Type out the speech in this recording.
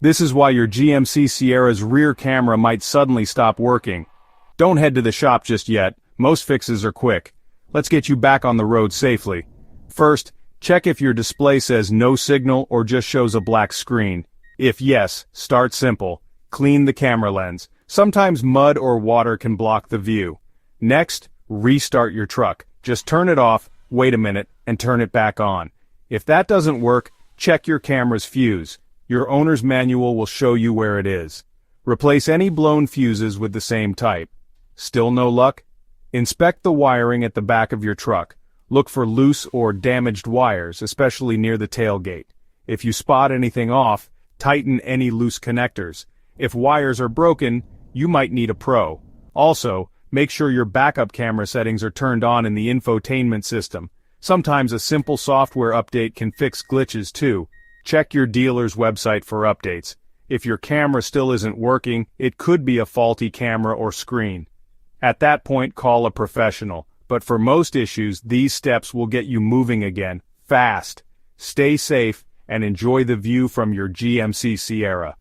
This is why your GMC Sierra's rear camera might suddenly stop working. Don't head to the shop just yet, most fixes are quick. Let's get you back on the road safely. First, check if your display says no signal or just shows a black screen. If yes, start simple. Clean the camera lens. Sometimes mud or water can block the view. Next, restart your truck. Just turn it off, wait a minute, and turn it back on. If that doesn't work, check your camera's fuse. Your owner's manual will show you where it is. Replace any blown fuses with the same type. Still no luck? Inspect the wiring at the back of your truck. Look for loose or damaged wires, especially near the tailgate. If you spot anything off, tighten any loose connectors. If wires are broken, you might need a pro. Also, make sure your backup camera settings are turned on in the infotainment system. Sometimes a simple software update can fix glitches too. Check your dealer's website for updates. If your camera still isn't working, it could be a faulty camera or screen. At that point, call a professional. But for most issues, these steps will get you moving again, fast. Stay safe, and enjoy the view from your GMC Sierra.